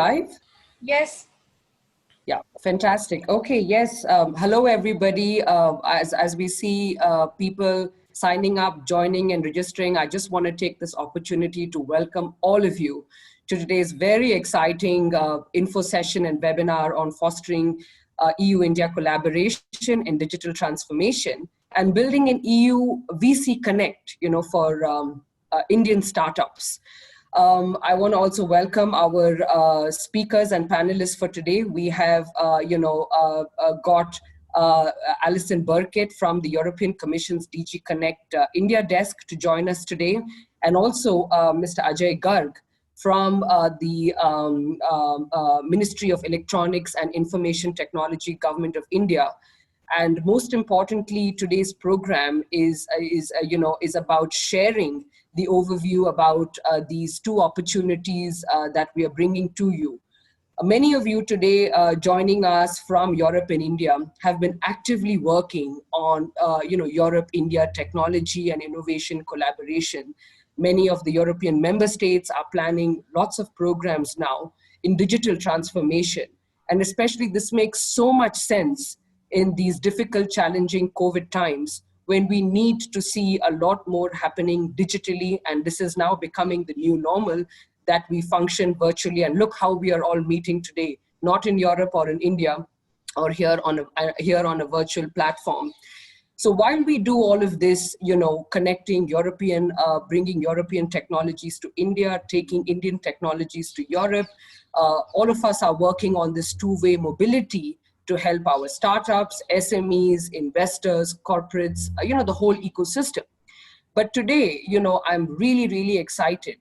Live? Yes. Yeah, fantastic. Okay, yes. Hello, everybody. As we see people signing up, joining and registering, I just want to take this opportunity to welcome all of you to today's very exciting info session and webinar on fostering EU-India collaboration in digital transformation and building an EU VC Connect, for Indian startups. I want to also welcome our speakers and panelists for today. We have, got Alison Burkett from the European Commission's DG Connect India desk to join us today, and also Mr. Ajay Garg from the Ministry of Electronics and Information Technology, Government of India. And most importantly, today's program is about sharing the overview about these two opportunities that we are bringing to you. Many of you today joining us from Europe and India have been actively working on Europe-India technology and innovation collaboration. Many of the European member states are planning lots of programs now in digital transformation. And especially this makes so much sense in these difficult, challenging COVID times when we need to see a lot more happening digitally. And this is now becoming the new normal, that we function virtually. And look how we are all meeting today, not in Europe or in India, or here on a virtual platform. So while we do all of this, connecting bringing European technologies to India, taking Indian technologies to Europe, all of us are working on this two-way mobility to help our startups, SMEs, investors, corporates, the whole ecosystem. But today, I'm really, really excited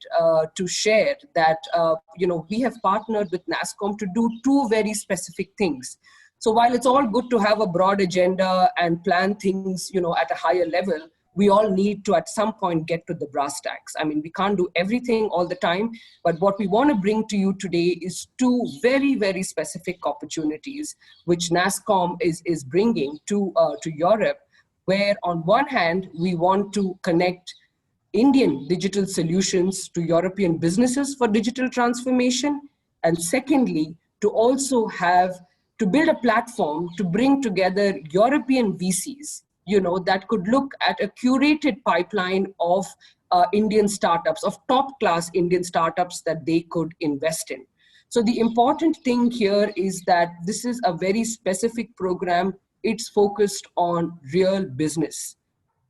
to share that, we have partnered with NASSCOM to do two very specific things. So while it's all good to have a broad agenda and plan things, at a higher level, we all need to, at some point, get to the brass tacks. I mean, we can't do everything all the time, but what we want to bring to you today is two very, very specific opportunities, which NASSCOM is bringing to Europe, where on one hand, we want to connect Indian digital solutions to European businesses for digital transformation. And secondly, to also build a platform to bring together European VCs, that could look at a curated pipeline of Indian startups, of top-class Indian startups that they could invest in. So the important thing here is that this is a very specific program. It's focused on real business,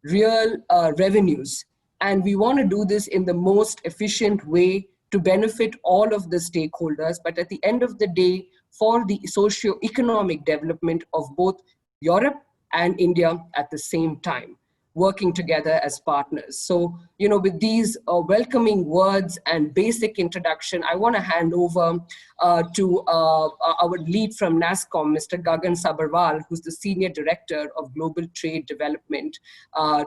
real revenues. And we want to do this in the most efficient way to benefit all of the stakeholders, but at the end of the day, for the socio-economic development of both Europe and India at the same time, working together as partners. So, with these welcoming words and basic introduction, I want to hand over to our lead from NASSCOM, Mr. Gagan Sabharwal, who's the Senior Director of Global Trade Development,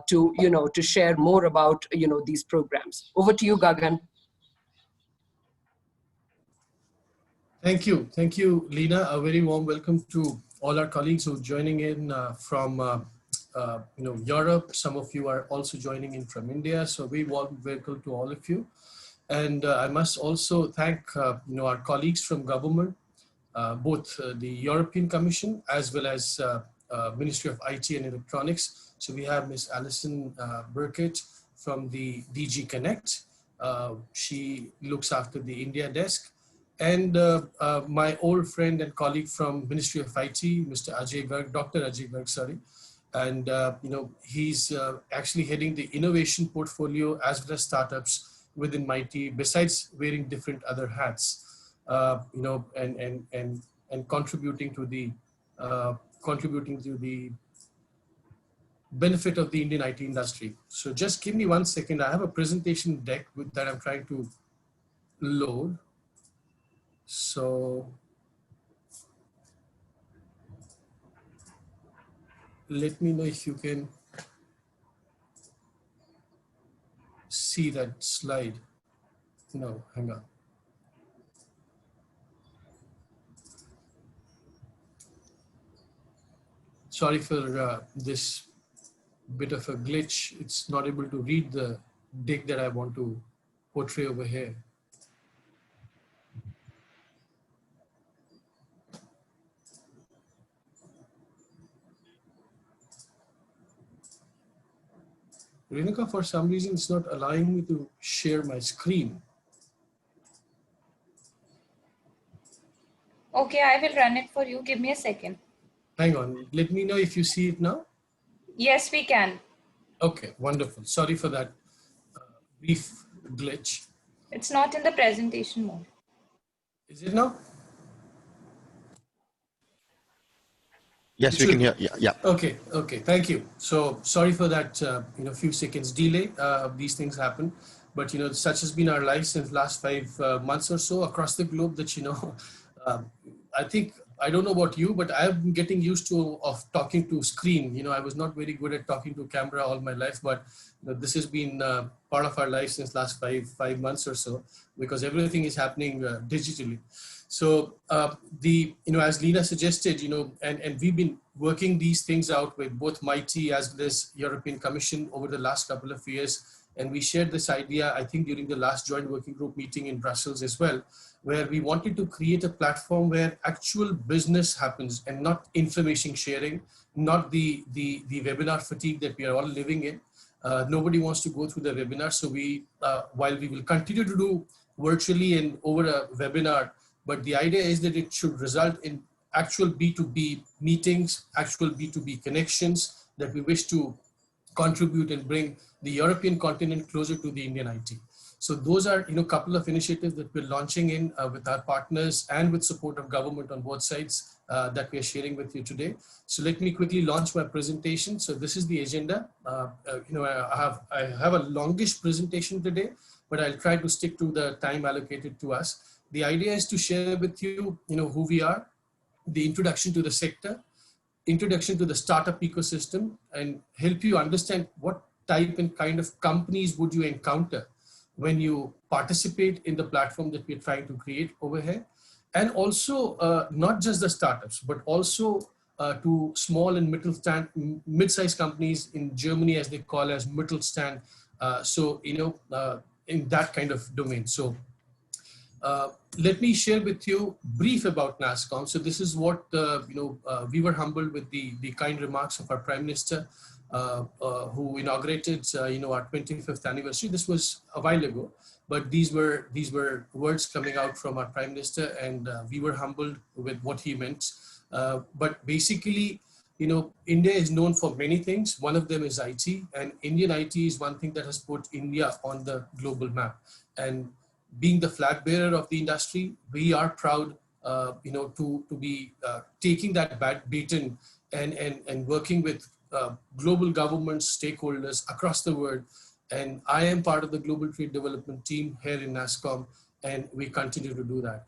to share more about, these programs. Over to you, Gagan. Thank you. Thank you, Lena. A very warm welcome to all our colleagues who are joining in from Europe. Some of you are also joining in from India. So we warm welcome to all of you. And I must also thank our colleagues from government, both the European Commission as well as Ministry of IT and Electronics. So we have Ms. Alison Burkett from the DG Connect. She looks after the India desk. And my old friend and colleague from Ministry of IT, Mr. Ajay Garg, Dr. Ajay Garg, sorry. And, he's actually heading the innovation portfolio as well as startups within MIT, besides wearing different other hats, and contributing to the benefit of the Indian IT industry. So just give me 1 second. I have a presentation deck that I'm trying to load. So let me know if you can see that slide. No, hang on. Sorry for this bit of a glitch. It's not able to read the deck that I want to portray over here. Renuka, for some reason, it's not allowing me to share my screen. Okay, I will run it for you. Give me a second. Hang on. Let me know if you see it now. Yes, we can. Okay, wonderful. Sorry for that brief glitch. It's not in the presentation mode. Is it now? Yes, we can hear. Yeah. Okay. Thank you. So sorry for that, few seconds delay. These things happen, but such has been our life since last 5 months or so across the globe. That I think I don't know about you, but I've been getting used to of talking to screen. I was not very good at talking to camera all my life, but this has been part of our life since last 5 months or so, because everything is happening digitally. So as Lena suggested, and we've been working these things out with both MITI as well as European Commission over the last couple of years. And we shared this idea, I think, during the last joint working group meeting in Brussels as well, where we wanted to create a platform where actual business happens and not information sharing, not the webinar fatigue that we are all living in. Nobody wants to go through the webinar. So while we will continue to do virtually and over a webinar, but the idea is that it should result in actual B2B meetings, actual B2B connections that we wish to contribute and bring the European continent closer to the Indian IT. So those are, a couple of initiatives that we're launching in with our partners and with support of government on both sides that we are sharing with you today. So let me quickly launch my presentation. So this is the agenda. I have a longish presentation today, but I'll try to stick to the time allocated to us. The idea is to share with you, who we are, the introduction to the sector, introduction to the startup ecosystem, and help you understand what type and kind of companies would you encounter when you participate in the platform that we're trying to create over here. And also not just the startups, but also to small and mid-sized companies in Germany, as they call as Mittelstand. In that kind of domain. So let me share with you brief about NASSCOM. So this is what, we were humbled with the kind remarks of our Prime Minister, who inaugurated, our 25th anniversary. This was a while ago, but these were words coming out from our Prime Minister, and we were humbled with what he meant. But basically, India is known for many things. One of them is IT, and Indian IT is one thing that has put India on the global map. And being the flag bearer of the industry, we are proud, to be taking that baton and working with global governments, stakeholders across the world. And I am part of the global trade development team here in NASSCOM, and we continue to do that.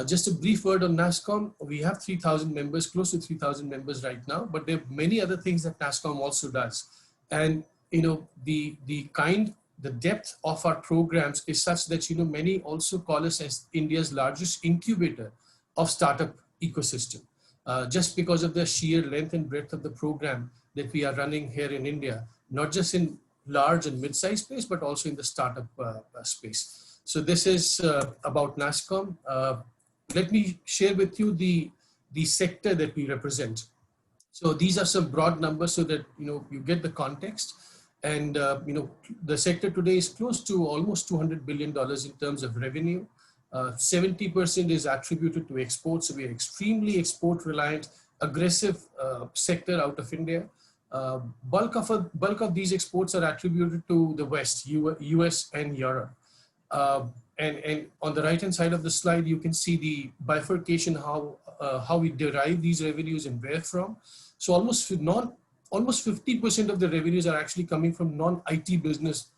Just a brief word on NASSCOM. We have 3,000 members, close to 3,000 members right now, but there are many other things that NASSCOM also does. And the depth of our programs is such that, many also call us as India's largest incubator of startup ecosystem, just because of the sheer length and breadth of the program that we are running here in India, not just in large and mid-sized space, but also in the startup space. So this is about NASSCOM. Let me share with you the sector that we represent. So these are some broad numbers so that, you get the context. And, the sector today is close to almost $200 billion in terms of revenue. 70% is attributed to exports. So we are extremely export reliant, aggressive sector out of India. Bulk of these exports are attributed to the West, US and Europe. And on the right-hand side of the slide, you can see the bifurcation, how we derive these revenues and where from. So almost 50% of the revenues are actually coming from non-IT business,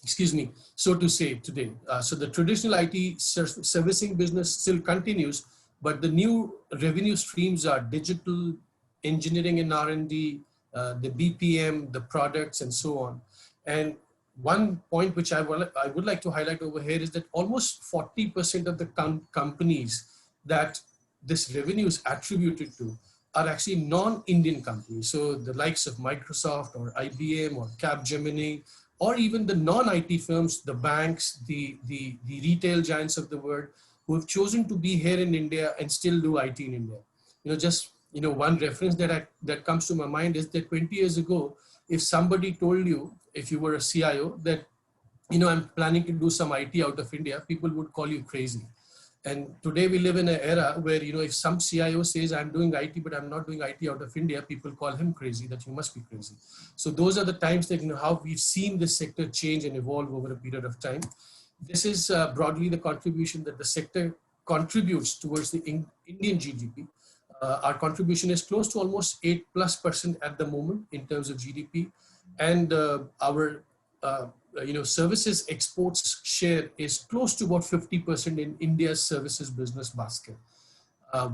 excuse me, so to say today. So the traditional IT servicing business still continues, but the new revenue streams are digital, engineering and R&D, the BPM, the products, and so on. And one point which I would like to highlight over here is that almost 40% of the companies that this revenue is attributed to are actually non-Indian companies. So the likes of Microsoft or IBM or Capgemini, or even the non-IT firms, the banks, the retail giants of the world, who have chosen to be here in India and still do IT in India. One reference that comes to my mind is that 20 years ago, if somebody told you, if you were a CIO, that, I'm planning to do some IT out of India, people would call you crazy. And today we live in an era where, if some CIO says I'm doing IT, but I'm not doing IT out of India, people call him crazy, that you must be crazy. So those are the times that, how we've seen this sector change and evolve over a period of time. This is broadly the contribution that the sector contributes towards the Indian GDP. Our contribution is close to almost 8+% at the moment in terms of GDP. And our services exports share is close to about 50% in India's services business basket.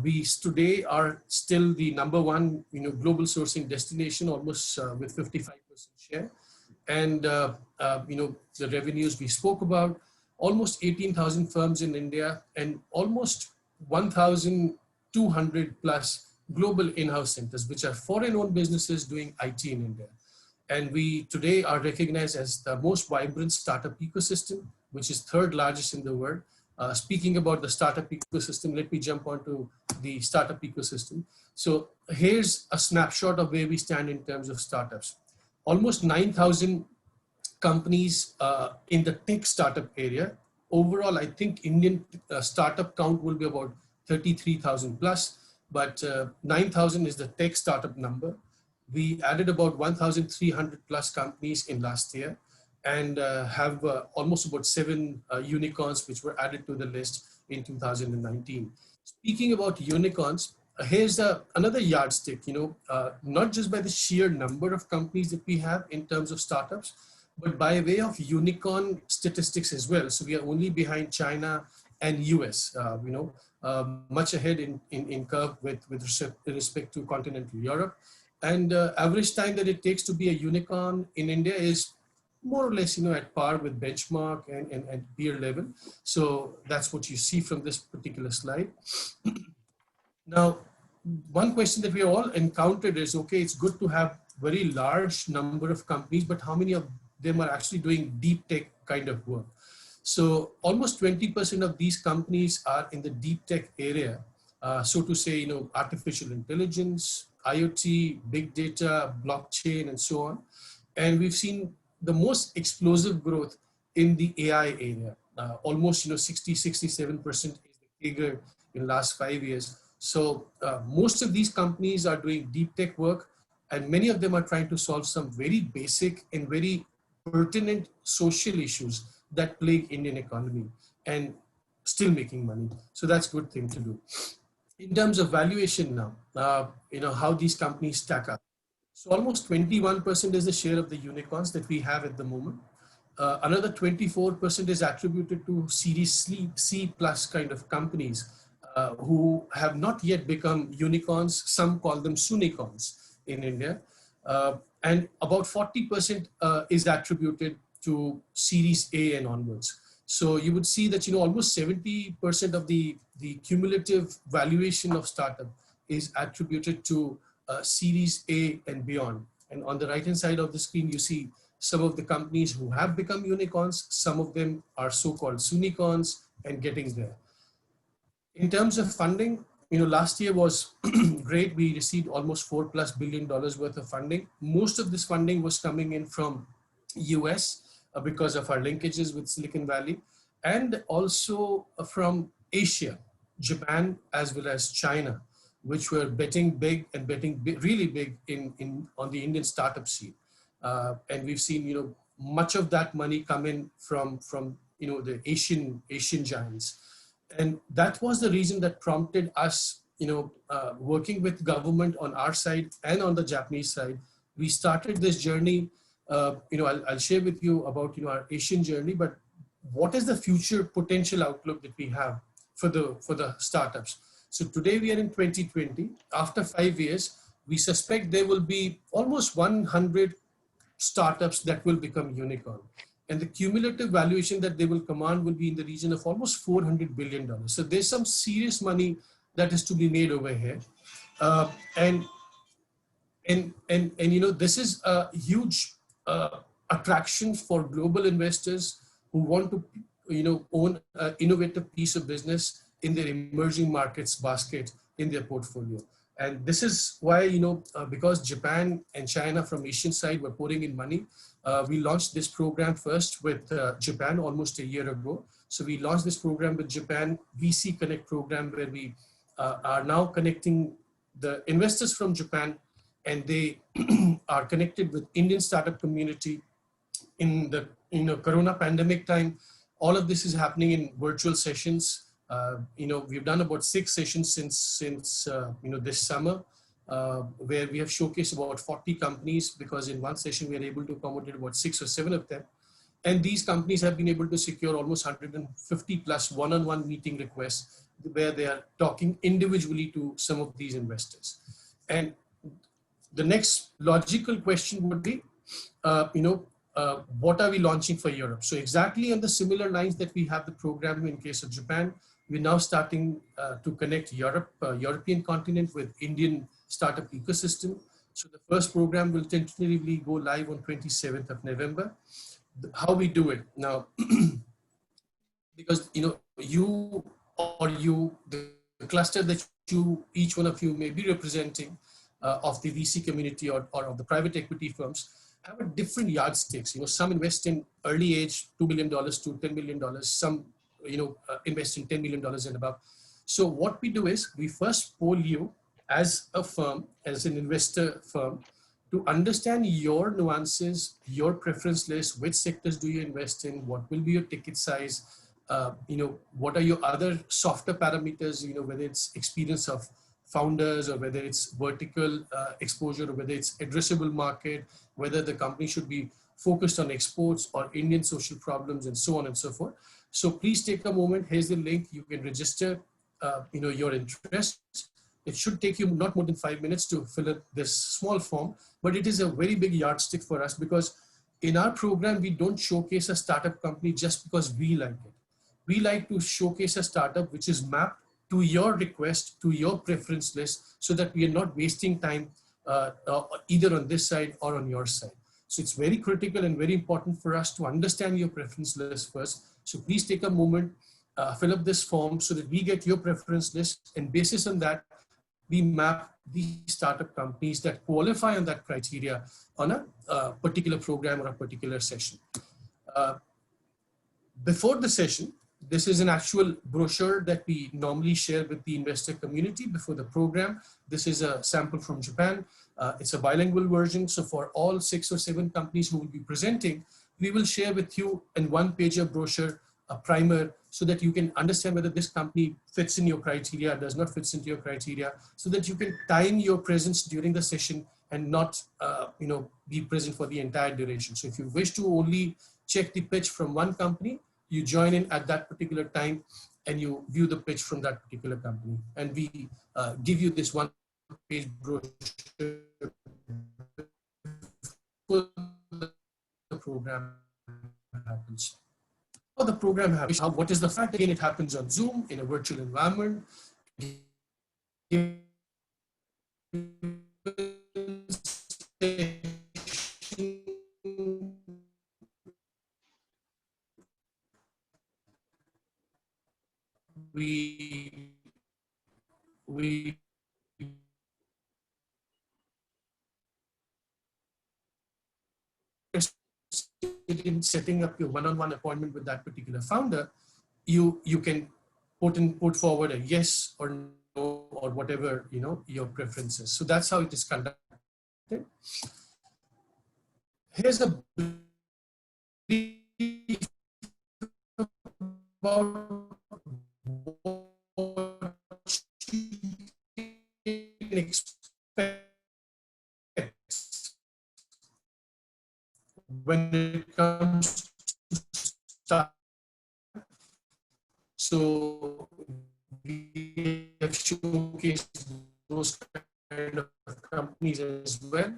We today are still the #1, global sourcing destination, almost with 55% share. And, the revenues we spoke about, almost 18,000 firms in India and almost 1,200 plus global in-house centers, which are foreign-owned businesses doing IT in India. And we today are recognized as the most vibrant startup ecosystem, which is 3rd largest in the world. Speaking about the startup ecosystem, let me jump onto the startup ecosystem. So here's a snapshot of where we stand in terms of startups. Almost 9,000 companies in the tech startup area. Overall, I think Indian startup count will be about 33,000 plus, but 9,000 is the tech startup number. We added about 1,300 plus companies in last year and have almost about 7 unicorns which were added to the list in 2019. Speaking about unicorns, here's another yardstick, not just by the sheer number of companies that we have in terms of startups, but by way of unicorn statistics as well. So we are only behind China and US, much ahead in curve with respect to continental Europe. And average time that it takes to be a unicorn in India is more or less, at par with benchmark and peer level. So that's what you see from this particular slide. Now, one question that we all encountered is, okay, it's good to have very large number of companies, but how many of them are actually doing deep tech kind of work? So almost 20% of these companies are in the deep tech area. So to say, artificial intelligence, IoT, big data, blockchain, and so on. And we've seen the most explosive growth in the AI area. Almost 60-67% is the figure in last 5 years. So most of these companies are doing deep tech work, and many of them are trying to solve some very basic and very pertinent social issues that plague Indian economy and still making money. So that's a good thing to do. In terms of valuation now, how these companies stack up. So almost 21% is the share of the unicorns that we have at the moment. Another 24% is attributed to Series C plus kind of companies who have not yet become unicorns. Some call them sunicorns in India. And about 40% is attributed to Series A and onwards. So you would see that, almost 70% of the cumulative valuation of startup is attributed to Series A and beyond. And on the right-hand side of the screen, you see some of the companies who have become unicorns. Some of them are so-called sunicorns and getting there. In terms of funding, last year was great. We received almost $4+ billion worth of funding. Most of this funding was coming in from US because of our linkages with Silicon Valley, and also from Asia, Japan, as well as China, which were betting big and betting really big on the Indian startup scene. And we've seen, much of that money come in from the Asian giants. And that was the reason that prompted us, working with government on our side and on the Japanese side. We started this journey. I'll share with you about, our Asian journey, but what is the future potential outlook that we have for the startups? So today we are in 2020. After 5 years, we suspect there will be almost 100 startups that will become unicorn. And the cumulative valuation that they will command will be in the region of almost $400 billion. So there's some serious money that is to be made over here. And this is a huge attraction for global investors who want to, own an innovative piece of business in their emerging markets basket in their portfolio. And this is why, because Japan and China from Asian side were pouring in money, we launched this program first with Japan almost a year ago. So we launched this program with Japan, VC Connect program, where we are now connecting the investors from Japan, and they are connected with Indian startup community in the Corona pandemic time. All of this is happening in virtual sessions. We've done about 6 sessions since this summer, where we have showcased about 40 companies, because in one session we are able to accommodate about 6 or 7 of them. And these companies have been able to secure almost 150 plus one-on-one meeting requests, where they are talking individually to some of these investors. And the next logical question would be, what are we launching for Europe? So exactly on the similar lines that we have the program in case of Japan, we're now starting to connect European continent with Indian startup ecosystem. So the first program will tentatively go live on 27th of November. How we do it now, because the cluster that each one of you may be representing of the VC community or of the private equity firms, have a different yardsticks. Some invest in early age, $2 million to $10 million. Some, invest in $10 million and above. So what we do is we first poll you as a firm, as an investor firm, to understand your nuances, your preference list, which sectors do you invest in, what will be your ticket size, what are your other softer parameters, whether it's experience of founders, or whether it's vertical exposure, or whether it's addressable market, whether the company should be focused on exports or Indian social problems, and so on and so forth. So please take a moment. Here's the link. You can register, your interest. It should take you not more than 5 minutes to fill out this small form, but it is a very big yardstick for us, because in our program, we don't showcase a startup company just because we like it. We like to showcase a startup which is mapped to your request, to your preference list, so that we are not wasting time either on this side or on your side. So it's very critical and very important for us to understand your preference list first. So please take a moment, fill up this form so that we get your preference list, and basis on that, we map the startup companies that qualify on that criteria on a particular program or a particular session. Before the session, this is an actual brochure that we normally share with the investor community before the program. This is a sample from Japan. It's a bilingual version. So for all 6 or 7 companies who will be presenting, we will share with you in one-pager brochure, a primer, so that you can understand whether this company fits in your criteria, does not fit into your criteria, so that you can time your presence during the session and not be present for the entire duration. So if you wish to only check the pitch from one company, you join in at that particular time and you view the pitch from that particular company. And we give you this one-page brochure before the program happens. How the program happens, what is the fact? Again, it happens on Zoom in a virtual environment. We in setting up your one-on-one appointment with that particular founder, you can put forward a yes or no or whatever your preferences. So that's how it is conducted. Here's a brief about what you can expect when it comes to start. So we have showcased those kind of companies as well.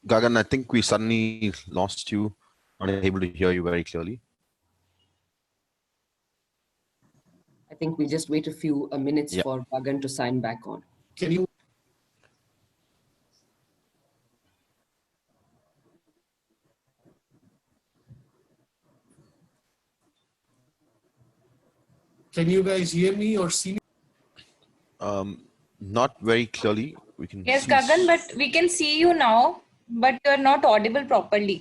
Gagan, I think we suddenly lost you, not able to hear you very clearly. think we'll just wait a few minutes Yeah. for Gagan to sign back on. Can you? Can you guys hear me or see me? Not very clearly. We can Yes, see. Gagan, but we can see you now, but you're not audible properly.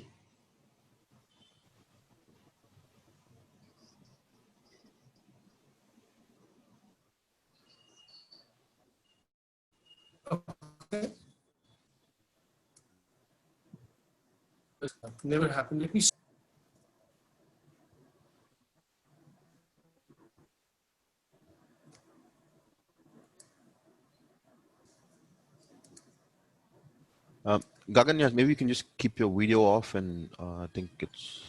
Okay. Never happened. Let me. Gagan, yeah, maybe you can just keep your video off, and I think it's.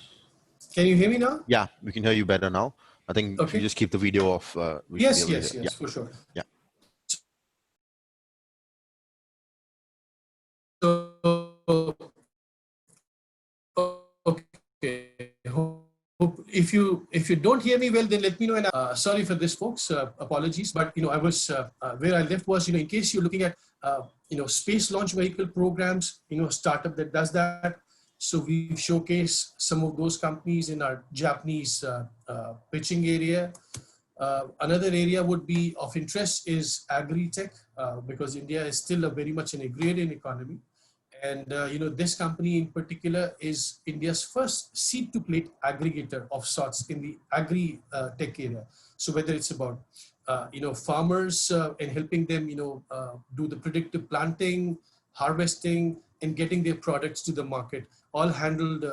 Can you hear me now? Yeah, we can hear you better now. I think if you Okay. just keep the video off, we should be Yes, able to yes, hear. yes, for sure. Yeah. So, okay. If you don't hear me well, then let me know. And sorry for this, folks. Apologies, but I was where I left was in case you're looking at space launch vehicle programs, a startup that does that. So we showcase some of those companies in our Japanese pitching area. Another area would be of interest is agri-tech, because India is still very much an agrarian economy. And this company in particular is India's first seed-to-plate aggregator of sorts in the agri-tech area. So whether it's about farmers and helping them do the predictive planting, harvesting, and getting their products to the market, all handled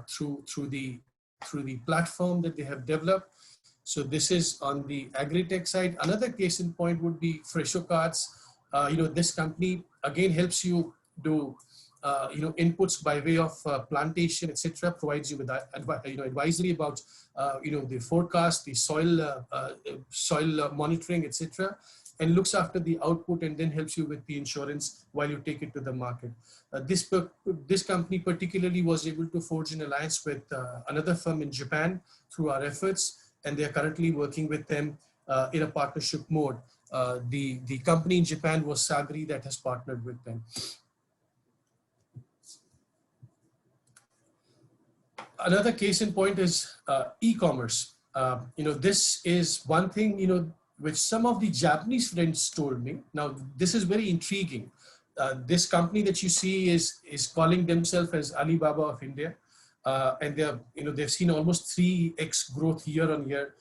through the platform that they have developed. So this is on the agri-tech side. Another case in point would be Fresho Cards. This company again helps you do inputs by way of plantation, etc. Provides you with advisory about the forecast, the soil monitoring, etc. And looks after the output and then helps you with the insurance while you take it to the market. This company particularly was able to forge an alliance with another firm in Japan through our efforts, and they are currently working with them in a partnership mode. The company in Japan was Sagri that has partnered with them. Another case in point is e-commerce. This is one thing, which some of the Japanese friends told me. Now, this is very intriguing. This company that you see is calling themselves as Alibaba of India. And they've seen almost 3x growth year on year.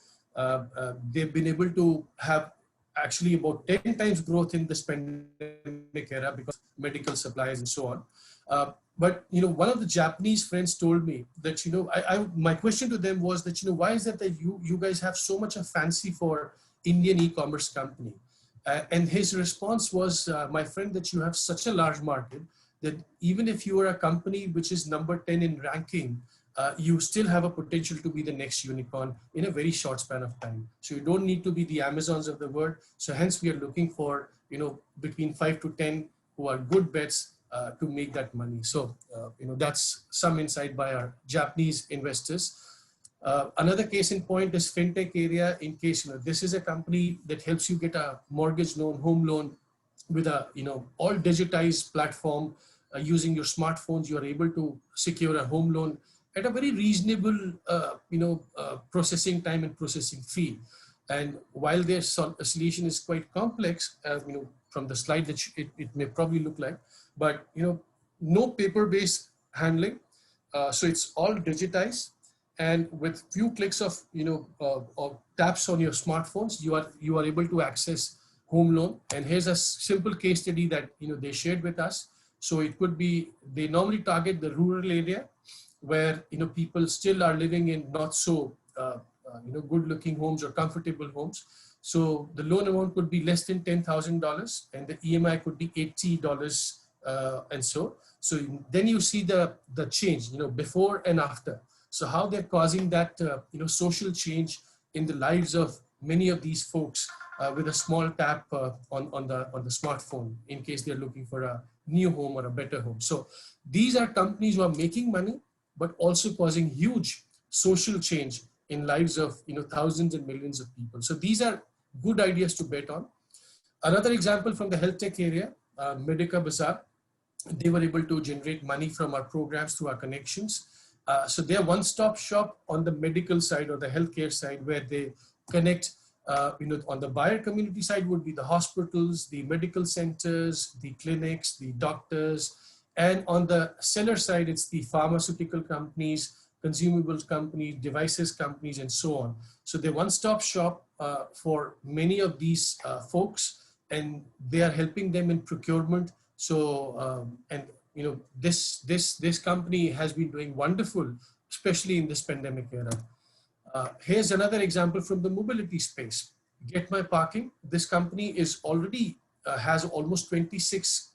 They've been able to have actually about 10 times growth in this pandemic era because of medical supplies and so on. But one of the Japanese friends told me that my question to them was that why is it that you guys have so much of fancy for Indian e-commerce company? And his response was, my friend, that you have such a large market that even if you are a company which is number 10 in ranking, you still have a potential to be the next unicorn in a very short span of time. So you don't need to be the Amazons of the world. So hence we are looking for, between 5 to 10 who are good bets to make that money. So, that's some insight by our Japanese investors. Another case in point is fintech area. In case, this is a company that helps you get a mortgage loan, home loan with a, all digitized platform. Using your smartphones, you are able to secure a home loan at a very reasonable, processing time and processing fee. And while their solution is quite complex, from the slide that it may probably look like, but no paper-based handling, so it's all digitized, and with few clicks of or taps on your smartphones, you are able to access home loan. And here's a simple case study that they shared with us. So it could be they normally target the rural area where people still are living in not so good-looking homes or comfortable homes. So the loan amount could be less than $10,000, and the EMI could be $80, and so then you see the change, before and after. So how they're causing that social change in the lives of many of these folks with a small tap on the smartphone in case they're looking for a new home or a better home. So these are companies who are making money but also causing huge social change in lives of thousands and millions of people. So these are good ideas to bet on. Another example from the health tech area, Medica Bazaar, they were able to generate money from our programs through our connections. So they're one-stop shop on the medical side or the healthcare side, where they connect, on the buyer community side would be the hospitals, the medical centers, the clinics, the doctors, and on the seller side, it's the pharmaceutical companies, consumables companies, devices companies, and so on. So they're one-stop shop for many of these folks, and they are helping them in procurement. So, this company has been doing wonderful, especially in this pandemic era. Here's another example from the mobility space. Get My Parking. This company is already has almost 26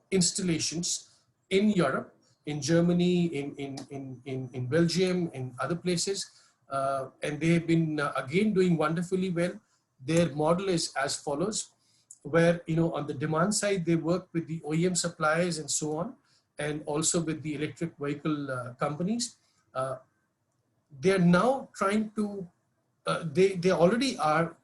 installations in Europe, in Germany, in Belgium, in other places, and they have been again doing wonderfully well. Their model is as follows, where on the demand side they work with the OEM suppliers and so on, and also with the electric vehicle companies. They are now trying to they already are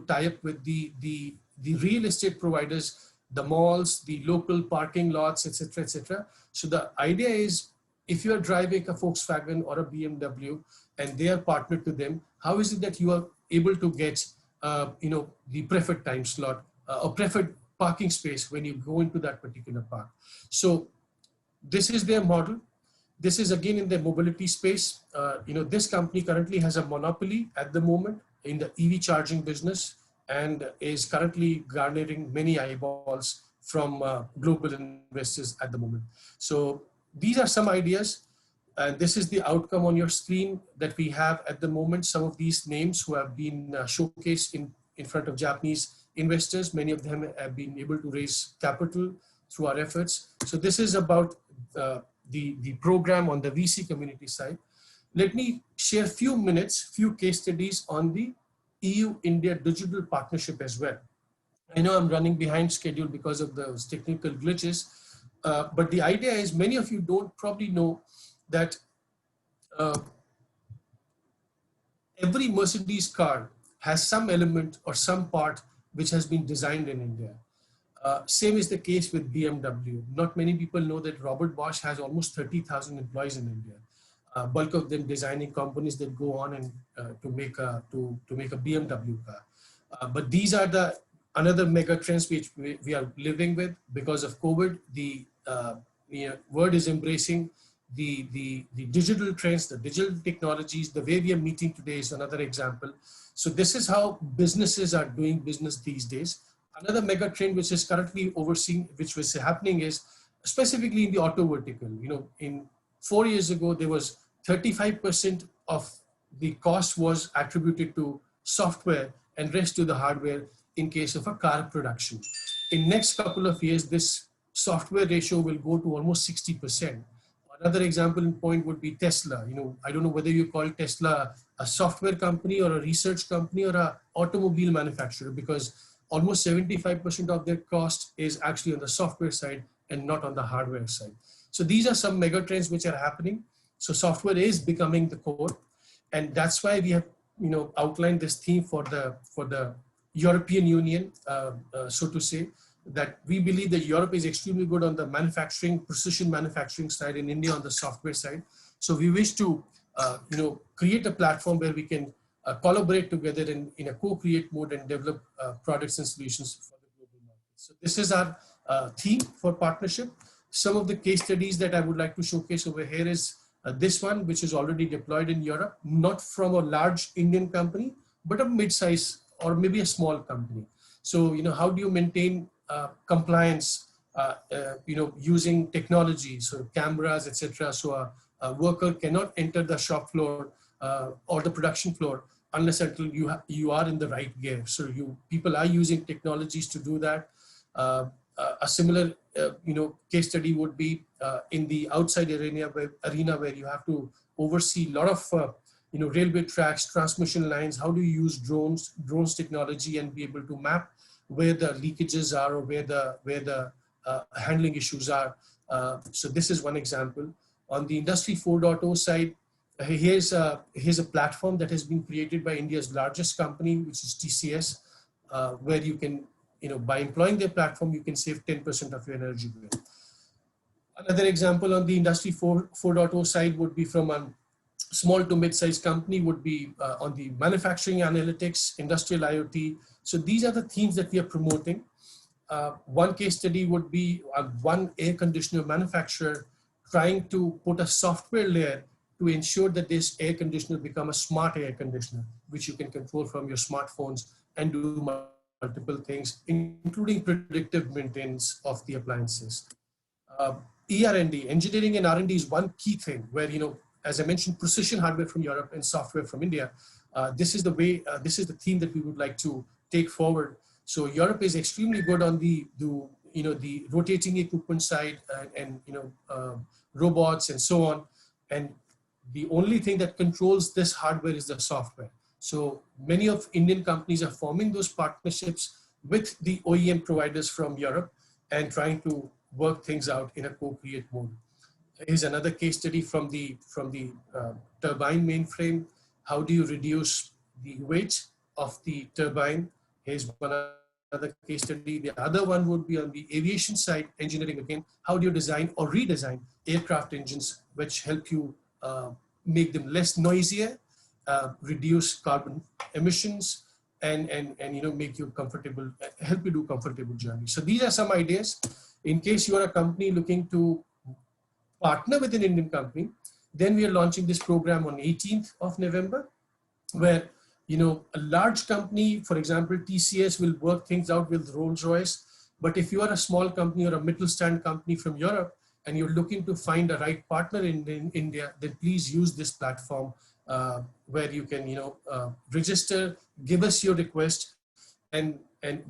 tie up with the real estate providers, the malls, the local parking lots, etc., etc. So the idea is, if you are driving a Volkswagen or a BMW and they are partnered to them, how is it that you are able to get the preferred time slot or preferred parking space when you go into that particular park? So this is their model. This is again in the mobility space. This company currently has a monopoly at the moment in the EV charging business and is currently garnering many eyeballs from global investors at the moment. So these are some ideas. And this is the outcome on your screen that we have at the moment. Some of these names who have been showcased in front of Japanese investors. Many of them have been able to raise capital through our efforts. So this is about the program on the VC community side. Let me share few case studies on the EU-India digital partnership as well. I know I'm running behind schedule because of those technical glitches, but the idea is, many of you don't probably know that every Mercedes car has some element or some part which has been designed in India. Same is the case with BMW. Not many people know that Robert Bosch has almost 30,000 employees in India. Bulk of them designing components that go on and to make a BMW car. But these are the another mega trends which we are living with because of COVID. The world is embracing the digital trends, the digital technologies. The way we are meeting today is another example. So this is how businesses are doing business these days. Another mega trend which is currently overseen, which was happening, is specifically in the auto vertical. In 4 years ago, there was 35% of the cost was attributed to software and rest to the hardware in case of a car production. In next couple of years, this software ratio will go to almost 60%. Another example in point would be Tesla. I don't know whether you call Tesla a software company or a research company or a automobile manufacturer, because almost 75% of their cost is actually on the software side and not on the hardware side. So these are some mega trends which are happening. So software is becoming the core, and that's why we have outlined this theme for the European Union, so to say, that we believe that Europe is extremely good on the manufacturing, precision manufacturing side, in India on the software side. So we wish to create a platform where we can collaborate together in a co-create mode and develop products and solutions for the global market. So this is our theme for partnership. Some of the case studies that I would like to showcase over here is this one, which is already deployed in Europe, not from a large Indian company, but a mid-size or maybe a small company. So, how do you maintain compliance, using technology, so cameras, etc. So a worker cannot enter the shop floor or the production floor unless until you are in the right gear. So people are using technologies to do that. A similar case study would be in the outside arena where you have to oversee a lot of railway tracks, transmission lines. How do you use drones technology and be able to map where the leakages are or where the handling issues are? So this is one example. On the Industry 4.0 side, Here's a platform that has been created by India's largest company, which is TCS, where you can, by employing their platform, you can save 10% of your energy bill. Another example on the Industry 4.0 side would be from a small to mid-sized company, would be on the manufacturing analytics, industrial IoT. So these are the themes that we are promoting. One case study would be one air conditioner manufacturer trying to put a software layer to ensure that this air conditioner become a smart air conditioner, which you can control from your smartphones and do multiple things, including predictive maintenance of the appliances. ER&D, engineering and R&D is one key thing where, as I mentioned, precision hardware from Europe and software from India. This is the way, this is the theme that we would like to take forward. So Europe is extremely good on the rotating equipment side and robots and so on. And the only thing that controls this hardware is the software. So many of Indian companies are forming those partnerships with the OEM providers from Europe and trying to work things out in a co-create mode. Here's another case study from the turbine mainframe. How do you reduce the weight of the turbine? Here's one other case study. The other one would be on the aviation side, engineering again. How do you design or redesign aircraft engines, which help you make them less noisier, reduce carbon emissions, and make you comfortable, help you do comfortable journeys. So these are some ideas. In case you are a company looking to partner with an Indian company, then we are launching this program on 18th of November, where a large company, for example, TCS, will work things out with Rolls-Royce. But if you are a small company or a middle-stand company from Europe and you're looking to find a right partner in India, then please use this platform where you can register, give us your request, and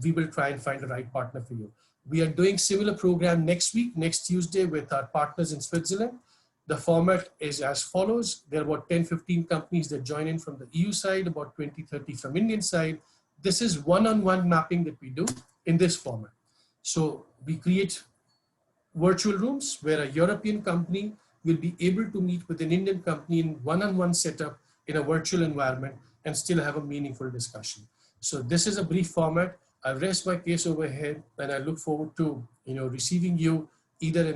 we will try and find the right partner for you. We are doing similar program next week, next Tuesday, with our partners in Switzerland. The format is as follows. There are about 10-15 companies that join in from the EU side, about 20-30 from Indian side. This is one-on-one mapping that we do in this format. So we create virtual rooms where a European company will be able to meet with an Indian company in one-on-one setup in a virtual environment and still have a meaningful discussion. So this is a brief format. I rest my case over here, and I look forward to receiving you either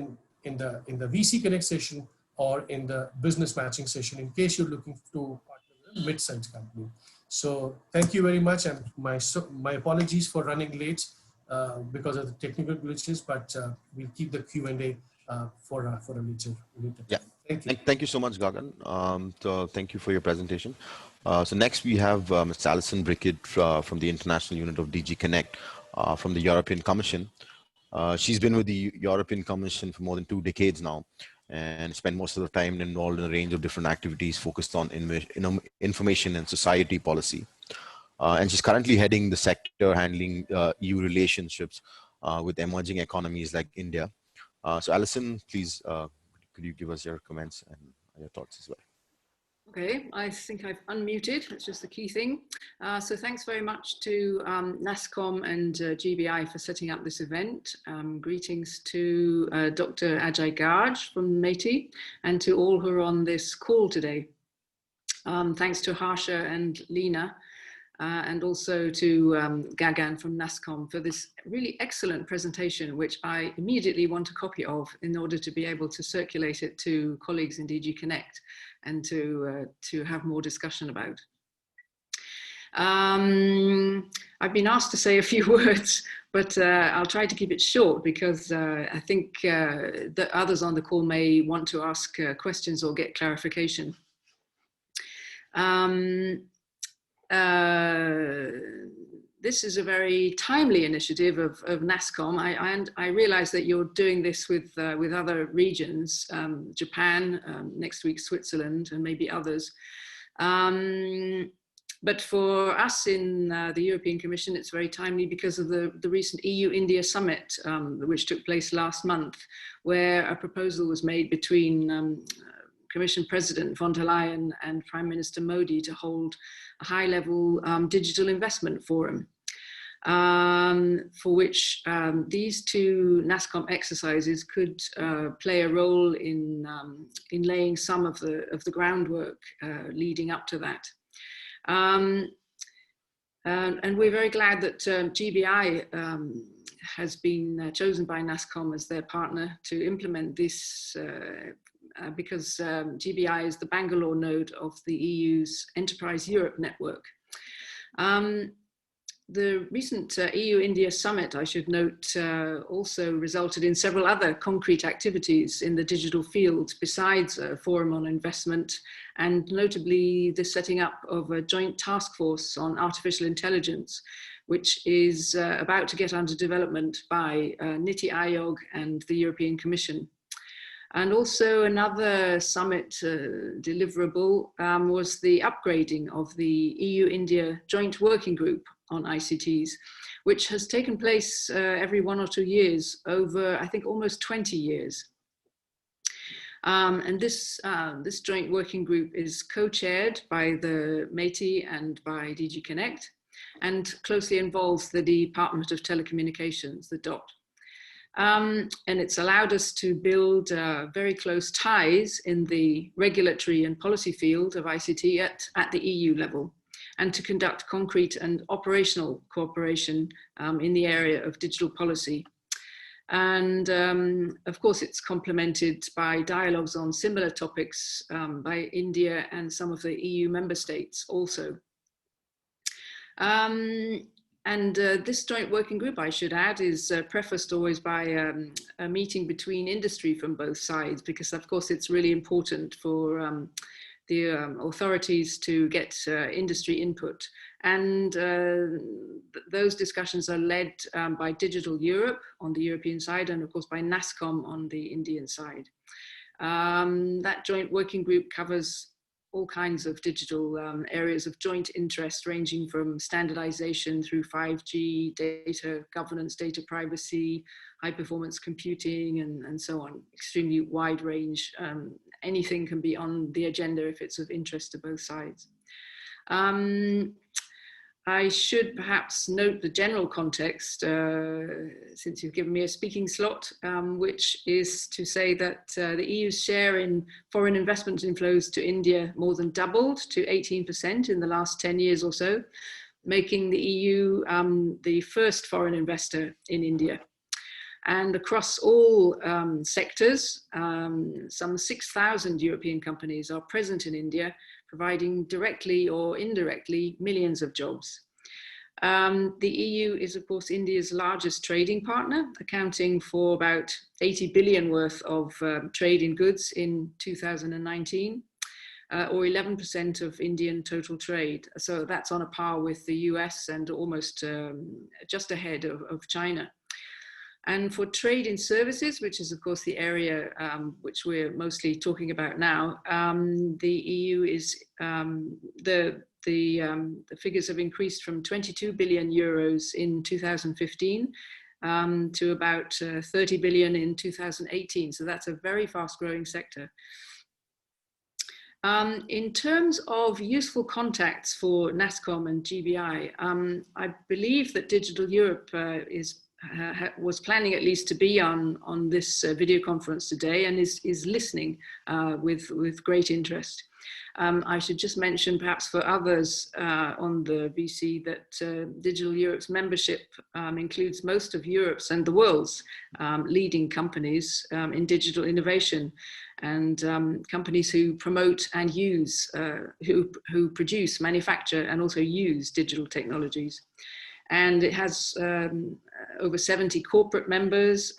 in the VC Connect session or in the business matching session, in case you're looking to partner with a mid-sized company. So thank you very much, and my apologies for running late because of the technical glitches, but we'll keep the Q&A for a later. Yeah. Thank you. Thank you so much, Gagan. So thank you for your presentation. So next we have Ms. Alison Brickett from the International Unit of DG Connect from the European Commission. She's been with the European Commission for more than 2 decades now and spent most of the time involved in a range of different activities focused on information and society policy. And she's currently heading the sector handling EU relationships with emerging economies like India. So Alison, please, could you give us your comments and your thoughts as well? Okay, I think I've unmuted. That's just the key thing. So thanks very much to NASSCOM and GBI for setting up this event. Greetings to Dr. Ajay Garg from METI and to all who are on this call today. Thanks to Harsha and Lena and also to Gagan from NASSCOM for this really excellent presentation, which I immediately want a copy of in order to be able to circulate it to colleagues in DG Connect and to have more discussion about. I've been asked to say a few words, but I'll try to keep it short because I think that others on the call may want to ask questions or get clarification. This is a very timely initiative of NASSCOM. I realize that you're doing this with other regions, Japan, next week Switzerland, and maybe others. But for us in the European Commission, it's very timely because of the recent EU-India summit, which took place last month, where a proposal was made between Commission President von der Leyen and Prime Minister Modi to hold a high-level digital investment forum. for which these two NASSCOM exercises could play a role in laying some of the groundwork leading up to that. And we're very glad that GBI has been chosen by NASSCOM as their partner to implement this because GBI is the Bangalore node of the EU's Enterprise Europe network. The recent EU-India summit, I should note, also resulted in several other concrete activities in the digital field besides a forum on investment, and notably the setting up of a joint task force on artificial intelligence, which is about to get under development by Niti Aayog and the European Commission. And also another summit deliverable was the upgrading of the EU-India joint working group on ICTs, which has taken place every 1 or 2 years over, I think, almost 20 years. And this joint working group is co-chaired by the METI and by DG Connect, and closely involves the Department of Telecommunications, the DOT. And it's allowed us to build very close ties in the regulatory and policy field of ICT at the EU level, and to conduct concrete and operational cooperation in the area of digital policy. And of course, it's complemented by dialogues on similar topics by India and some of the EU member states also. And this joint working group, I should add, is prefaced always by a meeting between industry from both sides, because of course it's really important for the authorities to get industry input. And those discussions are led by Digital Europe on the European side, and of course by NASSCOM on the Indian side. That joint working group covers all kinds of digital areas of joint interest, ranging from standardization through 5G, data governance, data privacy, high performance computing, and so on. Extremely wide range. Anything can be on the agenda if it's of interest to both sides. I should perhaps note the general context, since you've given me a speaking slot, which is to say that the EU's share in foreign investment inflows to India more than doubled to 18% in the last 10 years or so, making the EU the first foreign investor in India. And across all sectors, some 6,000 European companies are present in India, providing directly or indirectly millions of jobs. The EU is, of course, India's largest trading partner, accounting for about 80 billion worth of trade in goods in 2019, or 11% of Indian total trade. So that's on a par with the US and almost just ahead of China. And for trade in services, which is of course the area which we're mostly talking about now, the EU is, the figures have increased from 22 billion euros in 2015 to about 30 billion in 2018. So that's a very fast growing sector. In terms of useful contacts for NASSCOM and GBI, I believe that Digital Europe was planning at least to be on this video conference today, and is listening with great interest. I should just mention, perhaps for others on the VC, that Digital Europe's membership includes most of Europe's and the world's leading companies in digital innovation, and companies who promote and use, who produce, manufacture, and also use digital technologies. And it has over 70 corporate members.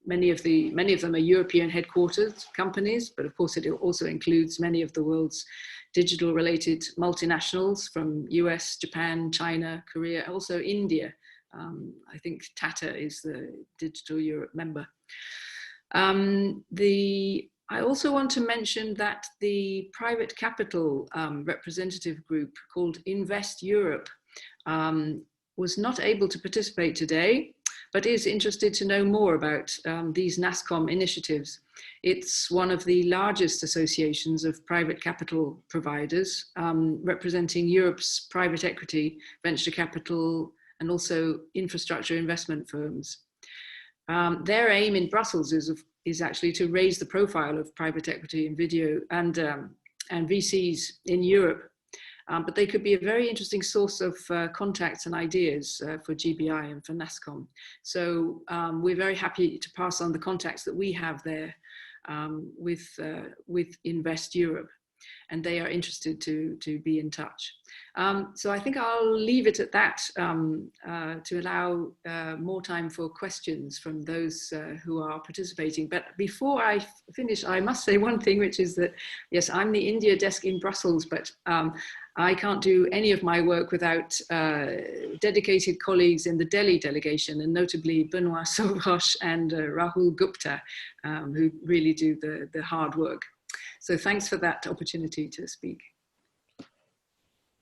Many of them are European headquartered companies, but of course it also includes many of the world's digital related multinationals from US, Japan, China, Korea, also India. I think Tata is the Digital Europe member. I also want to mention that the private capital representative group called Invest Europe was not able to participate today, but is interested to know more about these NASSCOM initiatives. It's one of the largest associations of private capital providers, representing Europe's private equity, venture capital, and also infrastructure investment firms. Their aim in Brussels is actually to raise the profile of private equity and video and VCs in Europe. But they could be a very interesting source of contacts and ideas for GBI and for NASSCOM. So we're very happy to pass on the contacts that we have there with Invest Europe, and they are interested to be in touch. So I think I'll leave it at that to allow more time for questions from those who are participating. But before I finish, I must say one thing, which is that, yes, I'm the India desk in Brussels, but I can't do any of my work without dedicated colleagues in the Delhi delegation, and notably Benoit Sauvroche and Rahul Gupta, who really do the hard work. So thanks for that opportunity to speak.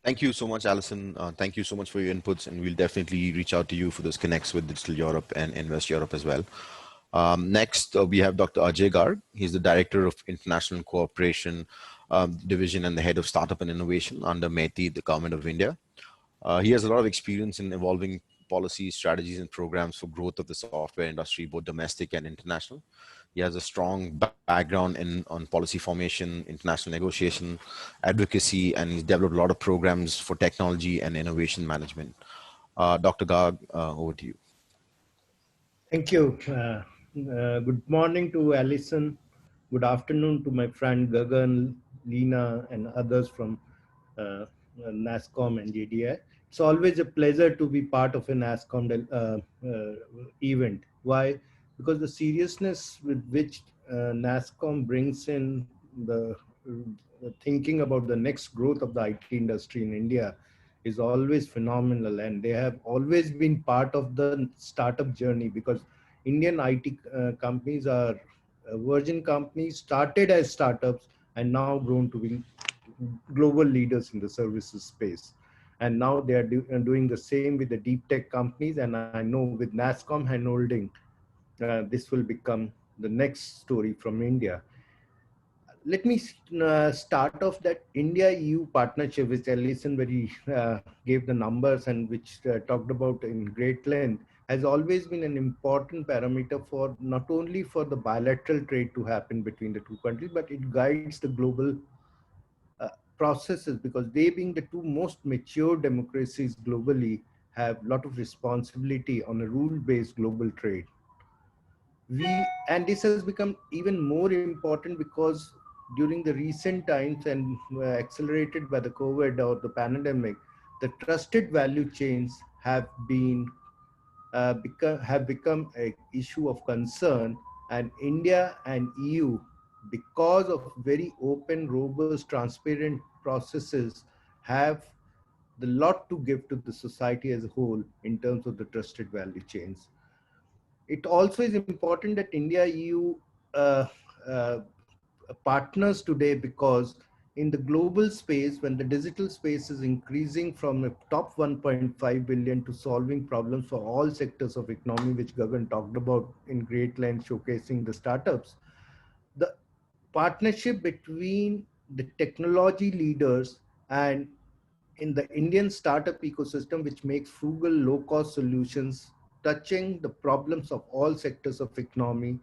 Thank you so much, Alison. Thank you so much for your inputs, and we'll definitely reach out to you for those connects with Digital Europe and Invest Europe as well. Next, we have Dr. Ajay Garg. He's the Director of International Cooperation Division and the Head of Startup and Innovation under METI, the Government of India. He has a lot of experience in evolving policies, strategies, and programs for growth of the software industry, both domestic and international. He has a strong background on policy formation, international negotiation, advocacy, and he's developed a lot of programs for technology and innovation management. Dr. Garg, over to you. Thank you. Good morning to Alison. Good afternoon to my friend Gagan, Leena, and others from NASSCOM and JDI. It's always a pleasure to be part of a NASSCOM event. Why? Because the seriousness with which NASSCOM brings in the thinking about the next growth of the IT industry in India is always phenomenal, and they have always been part of the startup journey, because Indian IT companies are virgin companies, started as startups and now grown to be global leaders in the services space. And now they are doing the same with the deep tech companies, and I know with NASSCOM handholding, this will become the next story from India. Let me start off that India-EU partnership, which Alison gave the numbers and which talked about in great length, has always been an important parameter for not only for the bilateral trade to happen between the two countries, but it guides the global processes, because they, being the two most mature democracies globally, have a lot of responsibility on a rule-based global trade. And this has become even more important because during the recent times and accelerated by the COVID or the pandemic, the trusted value chains have become an issue of concern, and India and EU, because of very open, robust, transparent processes, have the lot to give to the society as a whole in terms of the trusted value chains. It also is important that India EU partners today, because in the global space, when the digital space is increasing from a top 1.5 billion to solving problems for all sectors of economy, which Gagan talked about in great length, showcasing the startups, the partnership between the technology leaders and in the Indian startup ecosystem, which makes frugal, low-cost solutions touching the problems of all sectors of economy,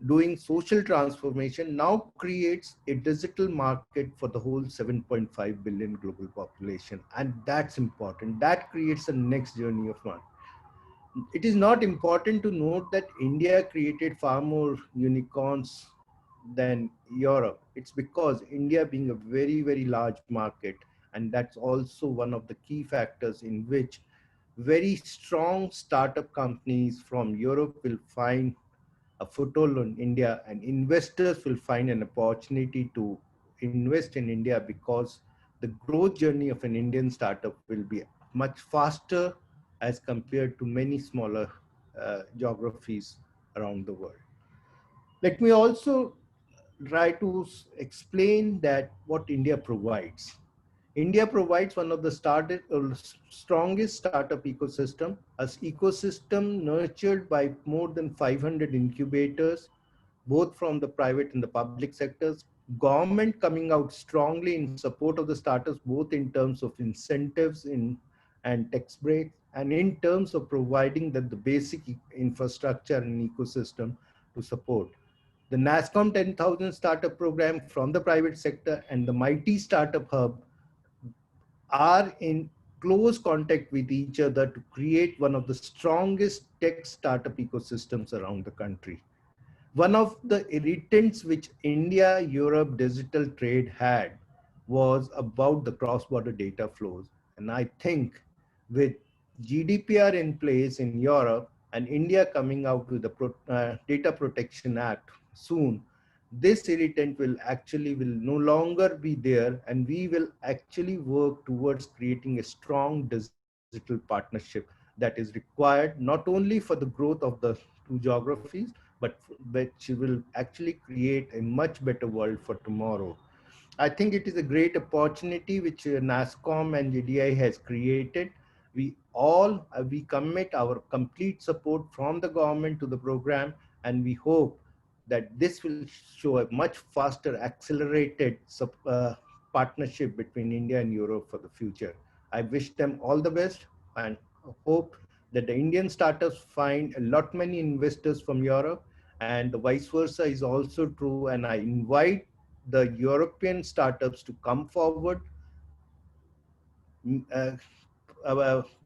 doing social transformation, now creates a digital market for the whole 7.5 billion global population. And that's important. That creates the next journey of one. It is not important to note that India created far more unicorns than Europe. It's because India being a very, very large market, and that's also one of the key factors in which very strong startup companies from Europe will find a foothold in India, and investors will find an opportunity to invest in India, because the growth journey of an Indian startup will be much faster as compared to many smaller geographies around the world. Let me also try to explain that what India provides. India provides one of the strongest startup ecosystem, as ecosystem nurtured by more than 500 incubators, both from the private and the public sectors. Government coming out strongly in support of the startups, both in terms of incentives and tax breaks, and in terms of providing that the basic infrastructure and ecosystem to support. The NASSCOM 10,000 startup program from the private sector and the Mighty Startup Hub are in close contact with each other to create one of the strongest tech startup ecosystems around the country. One of the irritants which India-Europe digital trade had was about the cross-border data flows. And I think with GDPR in place in Europe and India coming out with the Data Protection Act soon, this irritant will no longer be there, and we will actually work towards creating a strong digital partnership that is required not only for the growth of the two geographies, but which will actually create a much better world for tomorrow. I think it is a great opportunity which NASSCOM and GDI has created. We commit our complete support from the government to the program, and we hope that this will show a much faster, accelerated partnership between India and Europe for the future. I wish them all the best and hope that the Indian startups find a lot many investors from Europe, and the vice versa is also true. And I invite the European startups to come forward, uh,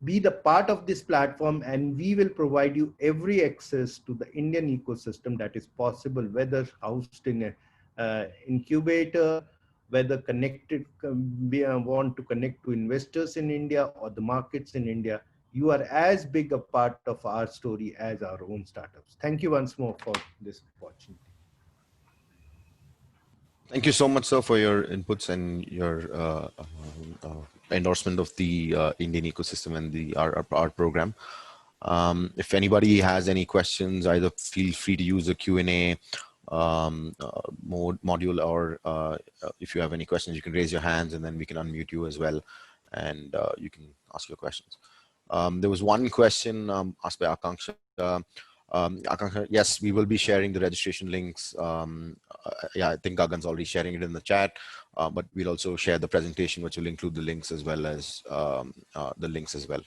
be the part of this platform, and we will provide you every access to the Indian ecosystem that is possible, whether housed in a incubator, whether connected, want to connect to investors in India or the markets in India. You are as big a part of our story as our own startups. Thank you once more for this opportunity. Thank you so much, sir, for your inputs and your endorsement of the Indian ecosystem and the our program. If anybody has any questions, either feel free to use the Q&A module, or if you have any questions, you can raise your hands and then we can unmute you as well, and you can ask your questions. There was one question asked by Akanksha. Akanksha, yes, we will be sharing the registration links. Yeah, I think Gagan's already sharing it in the chat, but we'll also share the presentation, which will include the links as well as the links as well.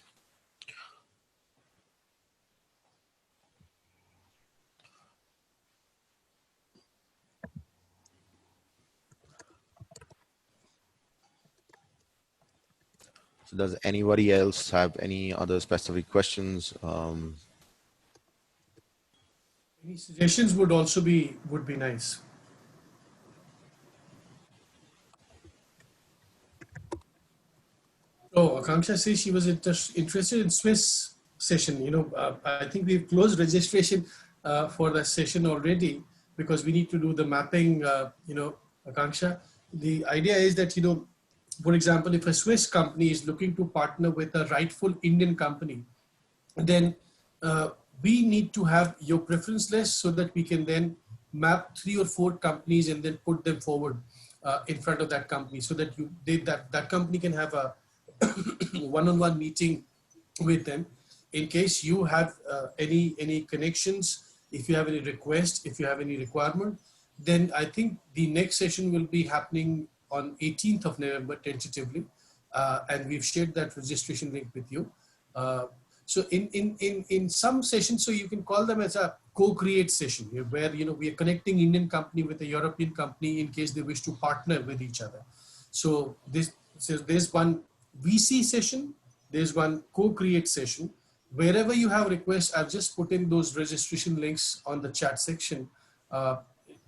So does anybody else have any other specific questions? Any suggestions would also be nice. Oh, Akanksha says she was interested in Swiss session. You know, I think we've closed registration for the session already, because we need to do the mapping. You know, Akanksha, the idea is that, you know, for example, if a Swiss company is looking to partner with a rightful Indian company, then we need to have your preference list so that we can then map 3 or 4 companies and then put them forward in front of that company, so that that company can have a one-on-one meeting with them in case you have any connections, if you have any requests, if you have any requirement. Then I think the next session will be happening on 18th of November tentatively, and we've shared that registration link with you. So in some sessions, so you can call them as a co-create session, where, you know, we are connecting Indian company with a European company in case they wish to partner with each other. So there's one VC session, there's one co-create session. Wherever you have requests, I've just put in those registration links on the chat section.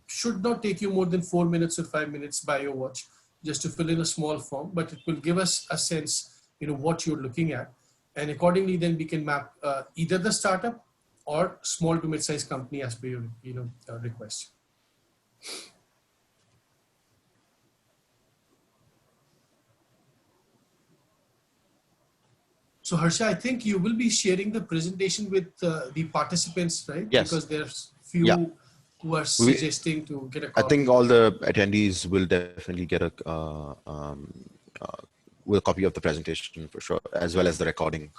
Should not take you more than 4 minutes or 5 minutes by your watch, just to fill in a small form, but it will give us a sense, you know, what you're looking at. And accordingly, then we can map either the startup or small to mid-sized company as per your, you know, request. So Harsha, I think you will be sharing the presentation with the participants, right? Yes. Because there's few who are suggesting to get a copy. I think all the attendees will definitely get a with a copy of the presentation for sure, as well as the recording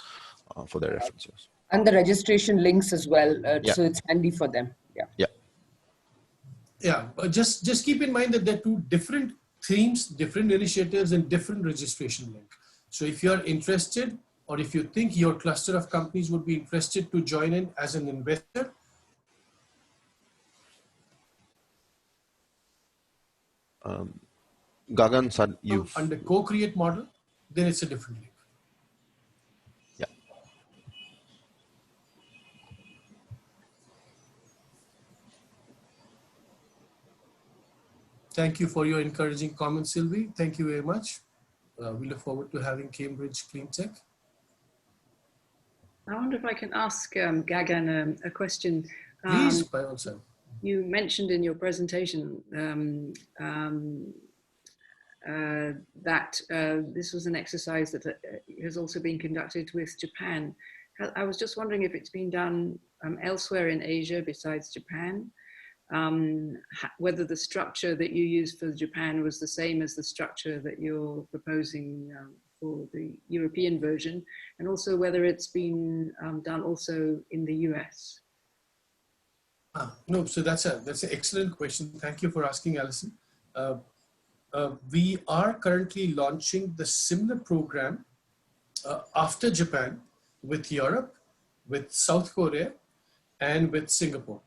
for their references. And the registration links as well, Yeah. so it's handy for them. Yeah. Yeah. Yeah, but just keep in mind that there are two different themes, different initiatives, and different registration link. So if you're interested, or if you think your cluster of companies would be interested to join in as an investor, Gagan, Sad, you've... under co-create model, then it's a different link. Yeah. Thank you for your encouraging comments, Sylvie. Thank you very much. We look forward to having Cambridge Clean Tech. I wonder if I can ask Gagan a question. Please, by all means. You mentioned in your presentation that this was an exercise that has also been conducted with Japan. I was just wondering if it's been done elsewhere in Asia besides Japan, whether the structure that you used for Japan was the same as the structure that you're proposing for the European version, and also whether it's been done also in the US. No, so that's an excellent question. Thank you for asking, Alison. We are currently launching the similar program after Japan with Europe, with South Korea, and with Singapore.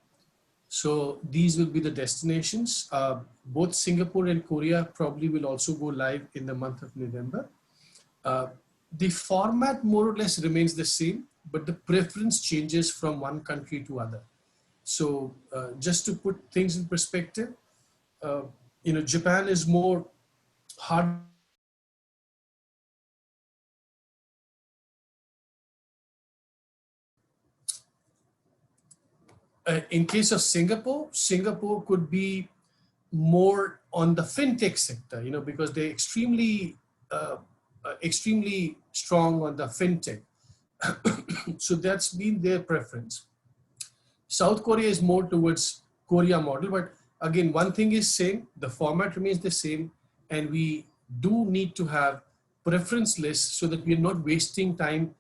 So these will be the destinations. Both Singapore and Korea probably will also go live in the month of November. The format more or less remains the same, but the preference changes from one country to other. So just to put things in perspective, Japan is more hard. In case of Singapore, Singapore could be more on the fintech sector, because they're extremely strong on the fintech. So that's been their preference. South Korea is more towards Korea model, but again, one thing is same, the format remains the same, and we do need to have preference lists so that we're not wasting time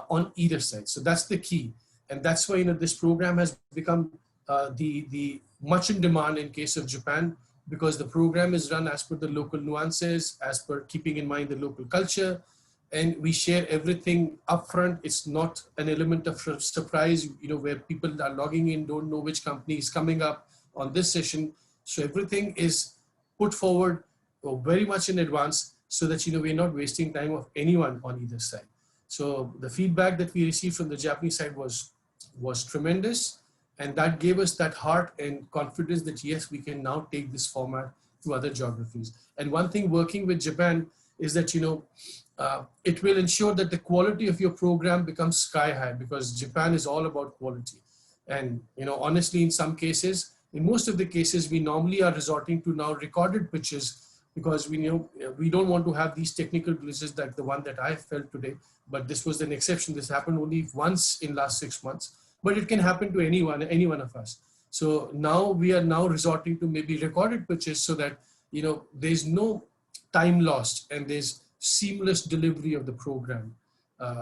on either side. So that's the key. And that's why this program has become the much in demand in case of Japan, because the program is run as per the local nuances, as per keeping in mind the local culture, and we share everything upfront. It's not an element of surprise, where people are logging in, don't know which company is coming up on this session. So everything is put forward very much in advance so that, we're not wasting time of anyone on either side. So the feedback that we received from the Japanese side was tremendous. And that gave us that heart and confidence that, yes, we can now take this format to other geographies. And one thing working with Japan is that, it will ensure that the quality of your program becomes sky high, because Japan is all about quality. And, honestly, in most of the cases, we normally are resorting to now recorded pitches, because we don't want to have these technical glitches like the one that I felt today. But this was an exception. This happened only once in last 6 months, but it can happen to any one of us. So now we are resorting to maybe recorded pitches so that, there's no time lost and there's seamless delivery of the program.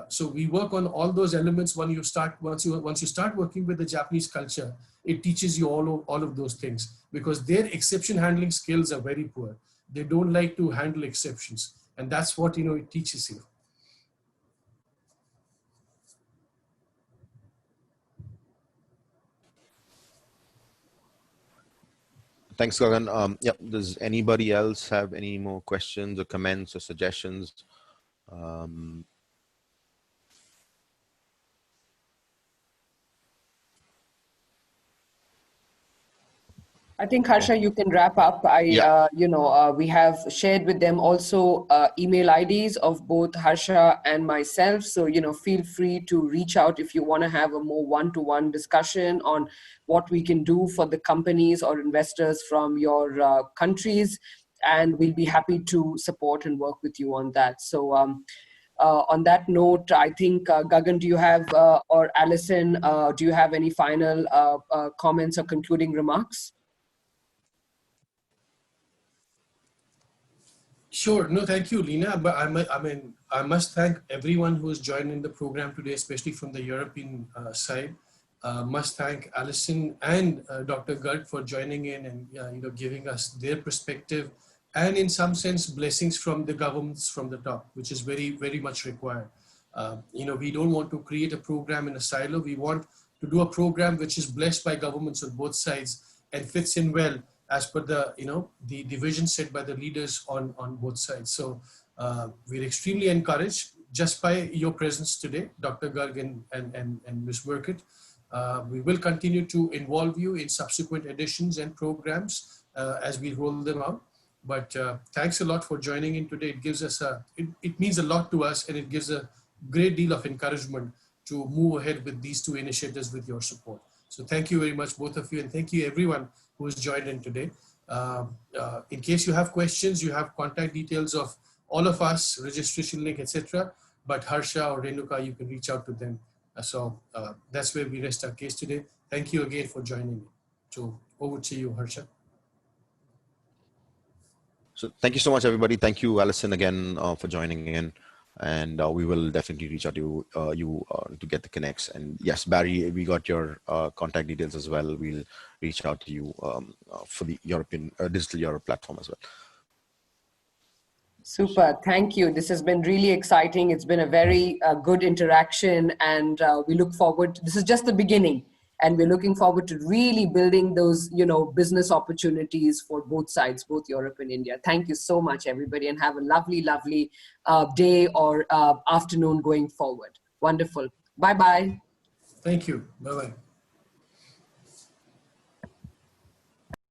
So we work on all those elements. Once you start working with the Japanese culture, it teaches you all of those things, because their exception handling skills are very poor. They don't like to handle exceptions, and that's what it teaches you. Thanks, Gagan. Yeah, does anybody else have any more questions or comments or suggestions? I think, Harsha, you can wrap up. We have shared with them also email IDs of both Harsha and myself. So, feel free to reach out if you want to have a more one-to-one discussion on what we can do for the companies or investors from your countries. And we'll be happy to support and work with you on that. So on that note, I think, Gagan, do you have, or Alison, do you have any final comments or concluding remarks? Sure. No, thank you, Lina. But I must thank everyone who has joined in the program today, especially from the European side. Must thank Alison and Dr. Garg for joining in and giving us their perspective, and in some sense blessings from the governments from the top, which is very, very much required. We don't want to create a program in a silo. We want to do a program which is blessed by governments on both sides and fits in well as per the the vision set by the leaders on both sides. So we're extremely encouraged just by your presence today, Dr. Garg and Ms. Burkett. We will continue to involve you in subsequent editions and programs as we roll them out. But thanks a lot for joining in today. It gives us it means a lot to us, and it gives a great deal of encouragement to move ahead with these two initiatives with your support. So thank you very much, both of you, and thank you everyone who has joined in today. In case you have questions, you have contact details of all of us, registration link, etc. But Harsha or Renuka, you can reach out to them. So that's where we rest our case today. Thank you again for joining me. So over to you, Harsha. So thank you so much, everybody. Thank you, Alison, again for joining in. And we will definitely reach out to you to get the connects. And yes, Barry, we got your contact details as well. We'll reach out to you for the European Digital Europe platform as well. Super, thank you. This has been really exciting. It's been a very good interaction, and we look forward. This is just the beginning, and we're looking forward to really building those, business opportunities for both sides, both Europe and India. Thank you so much, everybody, and have a lovely, lovely day or afternoon going forward. Wonderful. Bye-bye. Thank you. Bye-bye.